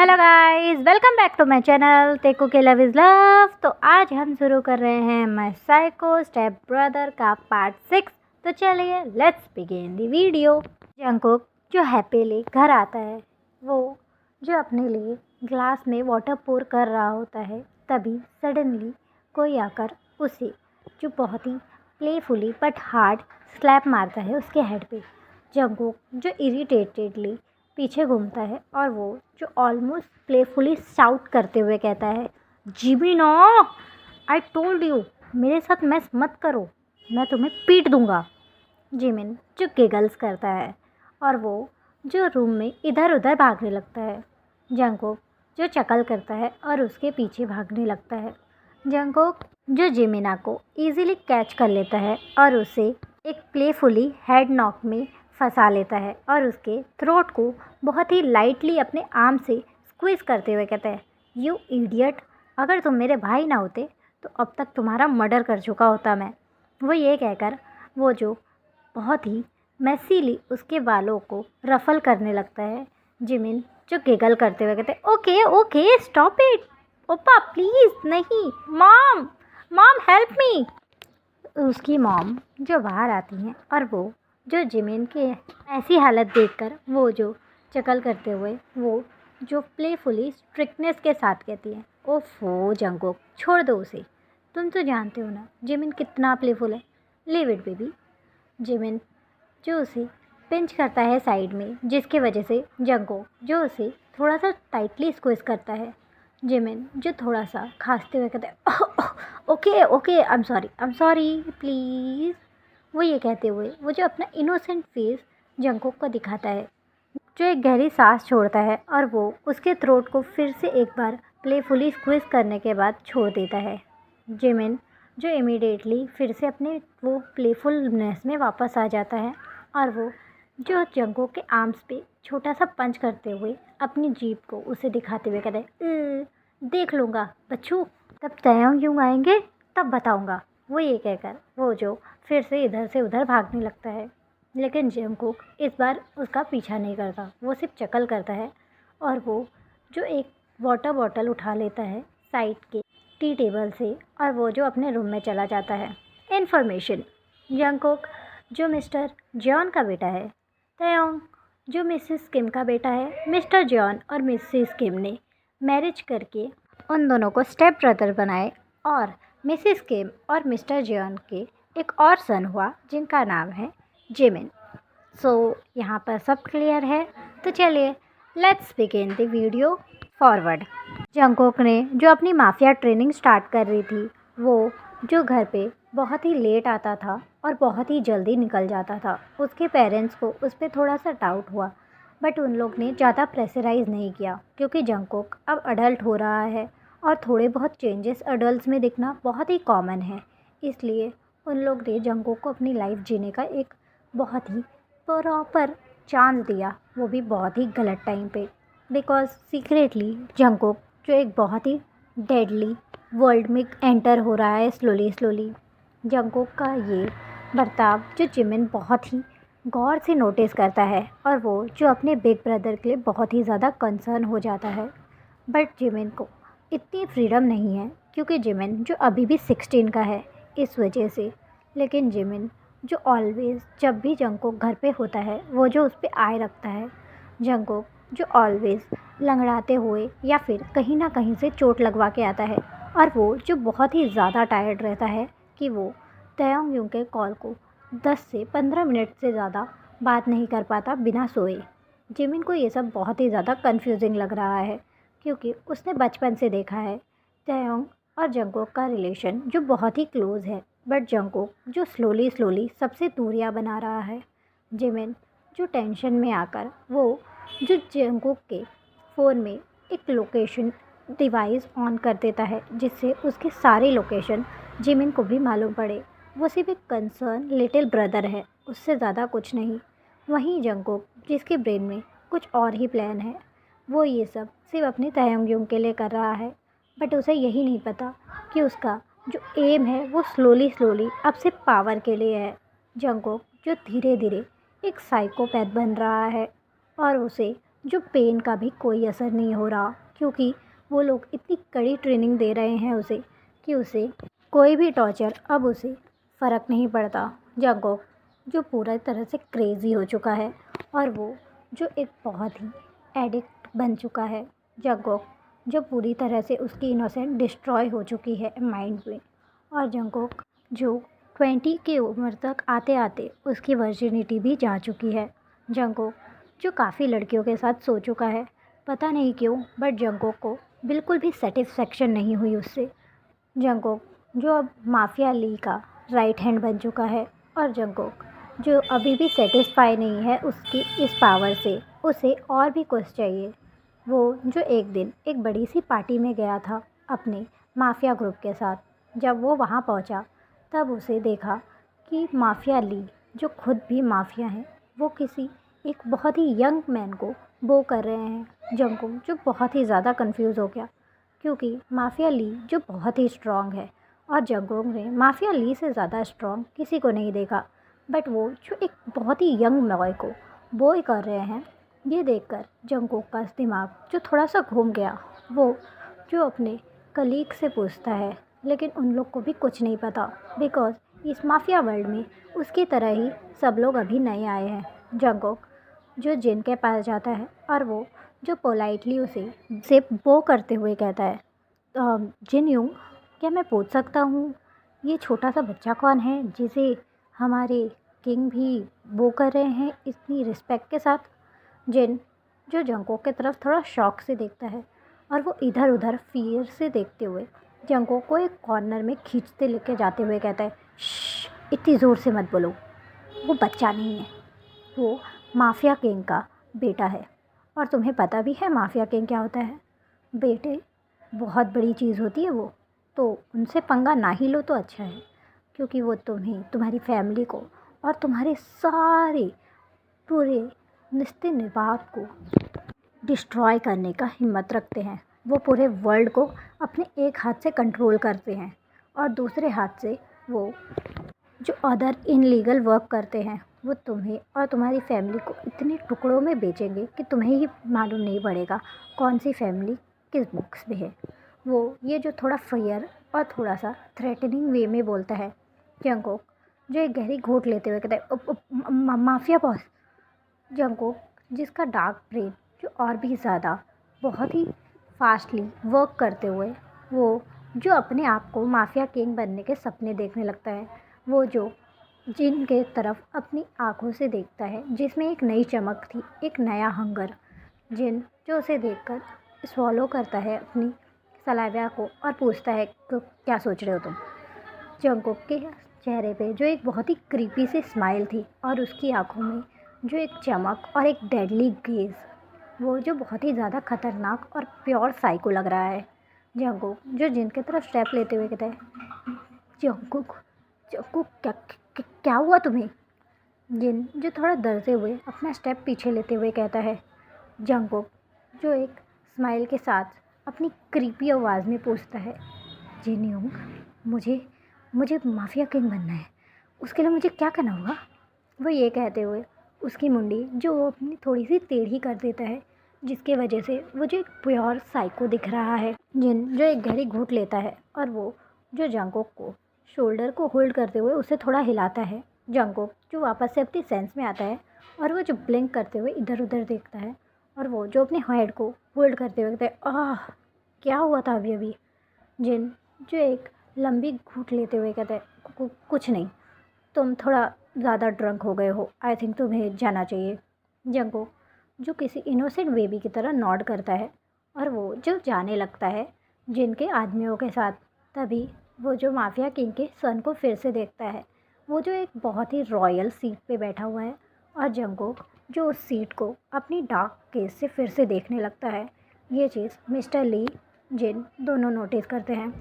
Hello guys, welcome back to my channel टेको के love is love. तो आज हम शुरू कर रहे हैं माय साइको स्टेप ब्रदर का पार्ट 6। तो चलिए let's begin the video. Jungkook जो हैप्पीली घर आता है, वो जो अपने लिए ग्लास में वाटर पोर कर रहा होता है, तभी सडनली कोई आकर उसे जो बहुत ही प्लेफुली बट हार्ड स्लैप मारता है उसके हेड पे। जंगकुक जो इरिटेटेडली पीछे घूमता है और वो जो ऑलमोस्ट प्लेफुली शाउट करते हुए कहता है, Jimmy no, I told you, मेरे साथ मैस मत करो, मैं तुम्हें पीट दूंगा। जिमिन जो गिगल्स करता है और वो जो रूम में इधर उधर भागने लगता है। जंगकुक जो चकल करता है और उसके पीछे भागने लगता है। जंगकुक जो जिमिना को इजीली कैच कर लेता है और उसे एक प्लेफुली हेड नॉक में फंसा लेता है और उसके थ्रोट को बहुत ही लाइटली अपने आर्म से स्क्वीज़ करते हुए कहता है, यू इडियट, अगर तुम मेरे भाई ना होते तो अब तक तुम्हारा मर्डर कर चुका होता मैं। वो ये कहकर वो जो बहुत ही मैसीली उसके बालों को रफल करने लगता है। जिमिन जो गिगल करते हुए कहते हैं, ओके ओके स्टॉप इट ओपा प्लीज़, नहीं मॉम, मॉम हेल्प मी। उसकी मॉम जो बाहर आती हैं और वो जो जिमिन के ऐसी हालत देखकर वो जो चकल करते हुए वो जो प्लेफुली स्ट्रिक्टनेस के साथ कहती है, ओफो जंगकुक छोड़ दो उसे, तुम तो जानते हो ना जिमिन कितना प्लेफुल है, लीव इट बेबी। जिमिन जो उसे पिंच करता है साइड में, जिसकी वजह से जंगकुक जो उसे थोड़ा सा टाइटली स्क्वीज करता है। जिमिन जो थोड़ा सा खांसते हुए कहता है, okay okay I am sorry please. वो ये कहते हुए वो जो अपना इनोसेंट फेस जंगकुक को दिखाता है, जो एक गहरी सांस छोड़ता है और वो उसके थ्रोट को फिर से एक बार प्लेफुली स्क्वीज करने के बाद छोड़ देता है। जिमिन जो इमीडिएटली फिर से अपने वो प्लेफुलनेस में वापस आ जाता है और वो जो जंगकुक के आर्म्स पे छोटा सा पंच करते हुए अपनी जीभ को उसे दिखाते हुए कहता है, देख लूँगा बच्चू, तब तय यूँ आएंगे तब बताऊँगा। वो ये कहकर वो जो फिर से इधर से उधर भागने लगता है, लेकिन जंगकुक इस बार उसका पीछा नहीं करता, वो सिर्फ चकल करता है और वो जो एक वाटर बॉटल उठा लेता है साइड के टी टेबल से और वो जो अपने रूम में चला जाता है। इन्फॉर्मेशन, जंगकुक जो मिस्टर जॉन का बेटा है, तयोंग जो मिसिस किम का बेटा है। मिस्टर जॉन और मिसिस किम ने मैरिज करके उन दोनों को स्टेप ब्रदर बनाए और मिसिस किम और मिस्टर जॉन के एक और सन हुआ जिनका नाम है जिमिन। सो यहाँ पर सब क्लियर है। तो चलिए let's begin the video forward. Jungkook ने जो अपनी माफिया ट्रेनिंग स्टार्ट कर रही थी, वो जो घर पे बहुत ही लेट आता था और बहुत ही जल्दी निकल जाता था। उसके पेरेंट्स को उस पर थोड़ा सा डाउट हुआ, बट उन लोग ने ज़्यादा प्रेशराइज़ नहीं किया क्योंकि जंगकुक अब अडल्ट हो रहा है और थोड़े बहुत चेंजेस अडल्ट्स में दिखना बहुत ही कॉमन है। इसलिए उन लोग ने जंगकुक को अपनी लाइफ जीने का एक बहुत ही प्रॉपर चांस दिया, वो भी बहुत ही गलत टाइम पे। बिकॉज सीक्रेटली जंगकुक जो एक बहुत ही डेडली वर्ल्ड में एंटर हो रहा है स्लोली स्लोली। जंगकुक का ये बर्ताव जो जिमिन बहुत ही गौर से नोटिस करता है और वो जो अपने बिग ब्रदर के लिए बहुत ही ज़्यादा कंसर्न हो जाता है। बट जिमिन को इतनी फ्रीडम नहीं है क्योंकि जिमिन जो अभी भी 16 का है इस वजह से। लेकिन जिमिन जो ऑलवेज़ जब भी जंगकुक घर पे होता है वो जो उस पर आए रखता है। जंगकुक जो ऑलवेज़ लंगड़ाते हुए या फिर कहीं ना कहीं से चोट लगवा के आता है और वो जो बहुत ही ज़्यादा टायर्ड रहता है कि वो तयोंग यूं के कॉल को 10 से 15 मिनट से ज़्यादा बात नहीं कर पाता बिना सोए। जिमिन को ये सब बहुत ही ज़्यादा कंफ्यूजिंग लग रहा है क्योंकि उसने बचपन से देखा है तयोंग और जंगकुक का रिलेशन जो बहुत ही क्लोज़ है, बट जंगकुक जो स्लोली स्लोली सबसे दूरियां बना रहा है। जिमिन जो टेंशन में आकर वो जो जंगकुक के फ़ोन में एक लोकेशन डिवाइस ऑन कर देता है जिससे उसके सारे लोकेशन जिमिन को भी मालूम पड़े। वो सिर्फ एक कंसर्न लिटिल ब्रदर है, उससे ज़्यादा कुछ नहीं। वहीं जंगकुक जिसके ब्रेन में कुछ और ही प्लान है, वो ये सब सिर्फ अपनी तयंग के लिए कर रहा है, बट उसे यही नहीं पता कि उसका जो एम है वो स्लोली स्लोली अब सिर्फ पावर के लिए है। जंगकुक जो धीरे धीरे एक साइकोपैथ बन रहा है और उसे जो पेन का भी कोई असर नहीं हो रहा, क्योंकि वो लोग इतनी कड़ी ट्रेनिंग दे रहे हैं उसे कि उसे कोई भी टॉर्चर अब उसे फ़र्क नहीं पड़ता। जंगकोक जो पूरा तरह से क्रेज़ी हो चुका है और वो जो एक बहुत ही एडिक्ट बन चुका है। जंगकोक जो पूरी तरह से उसकी इनोसेंट डिस्ट्रॉय हो चुकी है माइंड में। और जंगकोक जो 20 की उम्र तक आते आते उसकी वर्जिनिटी भी जा चुकी है। जंगकोक जो काफ़ी लड़कियों के साथ सो चुका है, पता नहीं क्यों, बट जंगकोक को बिल्कुल भी सेटिस्फेक्शन नहीं हुई उससे। जंगकोक जो अब माफिया ली का राइट हैंड बन चुका है और जंगकोक जो अभी भी सेटिस्फाई नहीं है उसकी इस पावर से, उसे और भी कुछ चाहिए। वो जो एक दिन एक बड़ी सी पार्टी में गया था अपने माफिया ग्रुप के साथ, जब वो वहाँ पहुँचा तब उसे देखा कि माफिया ली जो खुद भी माफिया हैं, वो किसी एक बहुत ही यंग मैन को वो कर रहे हैं। जंगकोक जो बहुत ही ज़्यादा कंफ्यूज हो गया, क्योंकि माफिया ली जो बहुत ही स्ट्रॉन्ग है और जंगकोक ने माफिया ली से ज़्यादा स्ट्रॉन्ग किसी को नहीं देखा। बट वो जो एक बहुत ही यंग बॉय को बॉय कर रहे हैं, ये देखकर जंगकोक का दिमाग जो थोड़ा सा घूम गया। वो जो अपने कलीग से पूछता है, लेकिन उन लोग को भी कुछ नहीं पता, बिकॉज़ इस माफिया वर्ल्ड में उसकी तरह ही सब लोग अभी नए आए हैं। जंगकोक जो जिन के पास जाता है और वो जो पोलाइटली उसे से वो करते हुए कहता है, जिन यूंग, क्या मैं पूछ सकता हूँ ये छोटा सा बच्चा कौन है जिसे हमारे किंग भी वो कर रहे हैं इतनी रिस्पेक्ट के साथ। जिन जो जंगकोक की तरफ थोड़ा शौक से देखता है और वो इधर उधर फियर से देखते हुए जंगकोक को एक कॉर्नर में खींचते लेके जाते हुए कहता है, श्श, इतनी ज़ोर से मत बोलो, वो बच्चा नहीं है, वो माफिया किंग का बेटा है। और तुम्हें पता भी है माफिया किंग क्या होता है? बेटे बहुत बड़ी चीज़ होती है वो, तो उनसे पंगा ना ही लो तो अच्छा है, क्योंकि वो तुम्हें, तुम्हारी फैमिली को और तुम्हारे सारे पूरे रिश्ते निभाव को डिस्ट्रॉय करने का हिम्मत रखते हैं। वो पूरे वर्ल्ड को अपने एक हाथ से कंट्रोल करते हैं और दूसरे हाथ से वो जो अदर इनलीगल वर्क करते हैं, वो तुम्हें और तुम्हारी फैमिली को इतने टुकड़ों में बेचेंगे कि तुम्हें ही मालूम नहीं पड़ेगा कौन सी फैमिली किस बॉक्स में है। वो ये जो थोड़ा फियर और थोड़ा सा थ्रेटनिंग वे में बोलता है। जंगकोक जो एक गहरी घूंट लेते हुए कहता है, माफिया बॉस। जंगकोक जिसका डार्क ब्रेन जो और भी ज़्यादा बहुत ही फास्टली वर्क करते हुए वो जो अपने आप को माफिया किंग बनने के सपने देखने लगता है, वो जो जिन के तरफ अपनी आंखों से देखता है जिसमें एक नई चमक थी, एक नया हंगर। जिन जो उसे देखकर स्वॉलो करता है अपनी सलाइवा को और पूछता है, क्या सोच रहे हो तुम?" जंगकोक के चेहरे पे जो एक बहुत ही क्रीपी सी स्माइल थी और उसकी आंखों में जो एक चमक और एक डेडली गेज, वो जो बहुत ही ज़्यादा खतरनाक और प्योर साइको लग रहा है। जंगकोक जो जिन की तरफ स्टेप लेते हुए कहता है, जंगकोक, जंगकोक क्या हुआ तुम्हें? जिन जो थोड़ा डरते हुए अपना स्टेप पीछे लेते हुए कहता है। जंगकोक जो एक स्माइल के साथ अपनी क्रीपी आवाज़ में पूछता है, जिन यूंग, मुझे मुझे माफिया किंग बनना है, उसके लिए मुझे क्या करना होगा? वो ये कहते हुए उसकी मुंडी जो वो अपनी थोड़ी सी टेढ़ी कर देता है, जिसके वजह से वो जो एक प्योर साइको दिख रहा है। जिन जो एक गहरी घूंट लेता है और वो जो जंगकोक को शोल्डर को होल्ड करते हुए उसे थोड़ा हिलाता है। जंगकोक जो वापस से अपनी सेंस में आता है और वो जो ब्लिंक करते हुए इधर उधर देखता है और वो जो अपने हेड को होल्ड करते हुए कहता है, आह, क्या हुआ था अभी अभी? जिन जो एक लंबी घूंट लेते हुए कहता है, कुछ नहीं, तुम थोड़ा ज़्यादा ड्रंक हो गए हो, आई थिंक तुम्हें जाना चाहिए।" जंगकोक जो किसी इनोसेंट बेबी की तरह नॉड करता है और वो जो जाने लगता है जिनके आदमियों के साथ। तभी वो जो माफिया किंग के सन को फिर से देखता है, वो जो एक बहुत ही रॉयल सीट पे बैठा हुआ है और जंगकोक जो उस सीट को अपनी डार्क गेज से फिर से देखने लगता है। ये चीज़ मिस्टर ली, जिन दोनों नोटिस करते हैं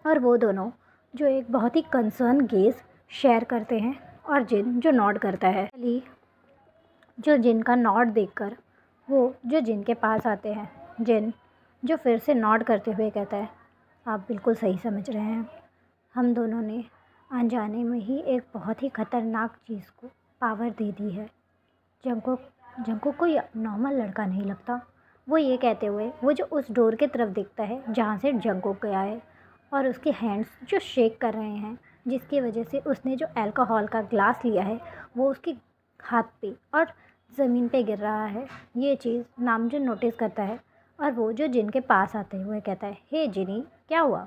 और वो दोनों जो एक बहुत ही कंसर्न गेज शेयर करते हैं और जिन जो नॉड करता है। ली जो जिन का नॉड देखकर वो जो जिन के पास आते हैं। जिन जो फिर से नॉड करते हुए कहता है, आप बिल्कुल सही समझ रहे हैं, हम दोनों ने अनजाने में ही एक बहुत ही ख़तरनाक चीज़ को पावर दे दी है। जंगकोक जंगकुक कोई नॉर्मल लड़का नहीं लगता। वो ये कहते हुए वो जो उस डोर की तरफ देखता है जहाँ से जंगकुक गया है, और उसके हैंड्स जो शेक कर रहे हैं, जिसकी वजह से उसने जो अल्कोहल का ग्लास लिया है वो उसके हाथ पे और ज़मीन पे गिर रहा है। ये चीज़ नामजुन नोटिस करता है और वो जो जिन के पास आते हुए कहता है, हे जिनी, क्या हुआ?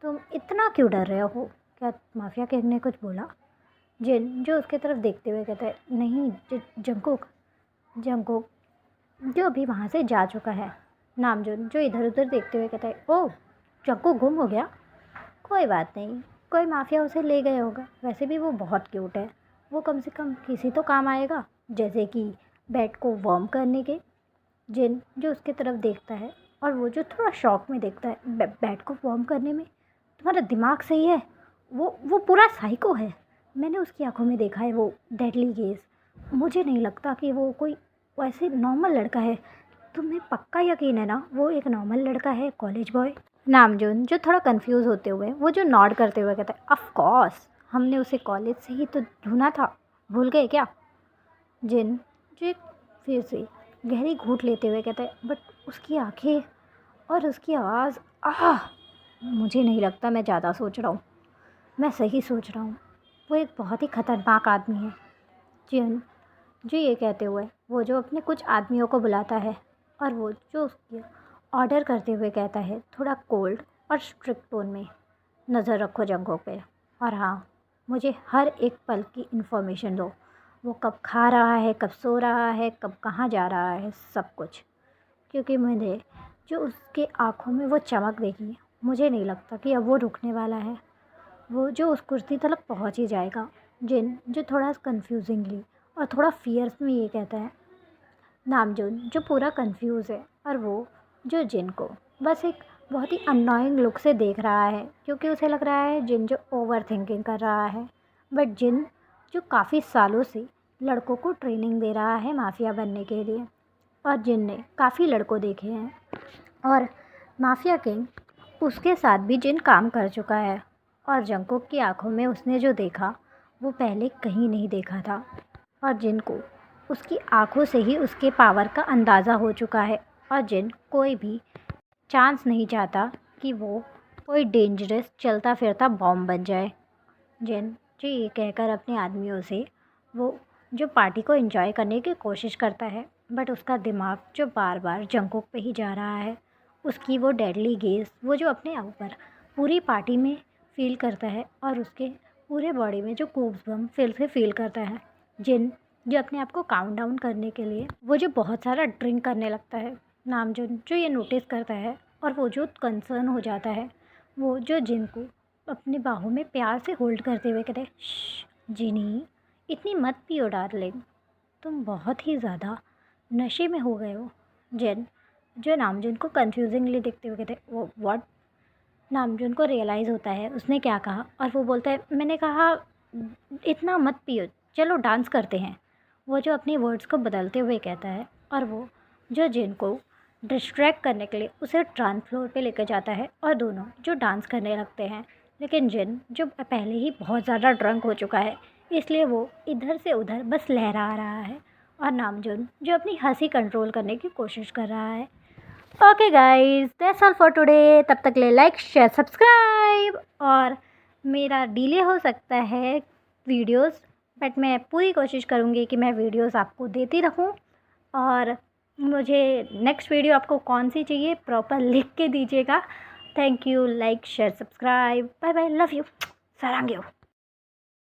तुम इतना क्यों डर रहे हो? क्या माफिया किंग ने कुछ बोला? जिन जो उसके तरफ देखते हुए कहता है, नहीं जंगकुक जंगकुक जो अभी वहाँ से जा चुका है। नामजुन जो इधर उधर देखते हुए कहता है, ओह, जंगकुक गुम हो गया? कोई बात नहीं, कोई माफिया उसे ले गया होगा। वैसे भी वो बहुत क्यूट है, वो कम से कम किसी तो काम आएगा, जैसे कि बेड को वार्म करने के। जिन जो उसके तरफ देखता है और वो जो थोड़ा शॉक में देखता है, बेड को वार्म करने में? तुम्हारा दिमाग सही है? वो पूरा साइको है। मैंने उसकी आंखों में देखा है वो डेडली गेज। मुझे नहीं लगता कि वो कोई वैसे नॉर्मल लड़का है। तुम्हें पक्का यकीन है ना वो एक नॉर्मल लड़का है, कॉलेज बॉय? नामजुन जो थोड़ा कंफ्यूज होते हुए वो जो नॉड करते हुए कहता है, ऑफ कोर्स, हमने उसे कॉलेज से ही तो ढूंढा था, भूल गए क्या? जिन जो एक फिर से गहरी घूंट लेते हुए कहता है, बट उसकी आंखें और उसकी आवाज़, आह, मुझे नहीं लगता मैं ज़्यादा सोच रहा हूँ। मैं सही सोच रहा हूँ, वो एक बहुत ही ख़तरनाक आदमी है। जिन जो ये कहते हुए वो जो अपने कुछ आदमियों को बुलाता है और वो जो उसकी ऑर्डर करते हुए कहता है थोड़ा कोल्ड और स्ट्रिक्ट टोन में, नज़र रखो जंगों पे, और हाँ, मुझे हर एक पल की इन्फॉर्मेशन दो। वो कब खा रहा है, कब सो रहा है, कब कहाँ जा रहा है, सब कुछ। क्योंकि मुझे जो उसके आँखों में वो चमक देखी, मुझे नहीं लगता कि अब वो रुकने वाला है। वो जो उस कुर्सी तक पहुंच ही जाएगा। जिन जो थोड़ा कंफ्यूजिंगली और थोड़ा फियर्स में ये कहता है। नामजुन जो पूरा कंफ्यूज है और वो जो जिन को बस एक बहुत ही अननोइंग लुक से देख रहा है, क्योंकि उसे लग रहा है जिन जो ओवर थिंकिंग कर रहा है। बट जिन जो काफ़ी सालों से लड़कों को ट्रेनिंग दे रहा है माफिया बनने के लिए, और जिन ने काफ़ी लड़कों देखे हैं, और माफिया किंग उसके साथ भी जिन काम कर चुका है, और जंगकुक की आंखों में उसने जो देखा वो पहले कहीं नहीं देखा था, और जिन को उसकी आंखों से ही उसके पावर का अंदाज़ा हो चुका है। और जिन कोई भी चांस नहीं चाहता कि वो कोई डेंजरस चलता फिरता बॉम्ब बन जाए। जिन जो ये कहकर अपने आदमियों से वो जो पार्टी को एंजॉय करने की कोशिश करता है, बट उसका दिमाग जो बार बार जंगकुक पे ही जा रहा है। उसकी वो डेडली गेज वो जो अपने ऊपर पूरी पार्टी में फील करता है, और उसके पूरे बॉडी में जो गूज़बम्प फील करता है। जिन जो अपने आप को काउंट डाउन करने के लिए वो जो बहुत सारा ड्रिंक करने लगता है। नामजुन जो ये नोटिस करता है और वो जो कंसर्न हो जाता है, वो जो जिन को अपनी बाहों में प्यार से होल्ड करते हुए कहते हैं, जिनी, इतनी मत पियो डार्लिंग, तुम बहुत ही ज़्यादा नशे में हो गए हो। जिन जो नामजुन को कंफ्यूजिंगली देखते हुए कहते हैं, वो व्हाट? नामजुन को रियलाइज़ होता है उसने क्या कहा, और वो बोलता है, मैंने कहा इतना मत पियो, चलो डांस करते हैं। वो जो अपनी वर्ड्स को बदलते हुए कहता है, और वो जो जिन को डिस्ट्रैक्ट करने के लिए उसे डांस फ्लोर पे लेकर जाता है, और दोनों जो डांस करने लगते हैं। लेकिन जिन जो पहले ही बहुत ज़्यादा ड्रंक हो चुका है, इसलिए वो इधर से उधर बस लहरा रहा है, और नामजुन जो अपनी हंसी कंट्रोल करने की कोशिश कर रहा है। Okay guys, that's all for today. तब तक ले लाइक शेयर सब्सक्राइब, और मेरा डिले हो सकता है वीडियोस, बट मैं पूरी कोशिश करूँगी कि मैं वीडियोस आपको देती रहूँ। और मुझे नेक्स्ट वीडियो आपको कौन सी चाहिए प्रॉपर लिख के दीजिएगा। Thank you, like share subscribe, bye bye, love you, सरांगे हो।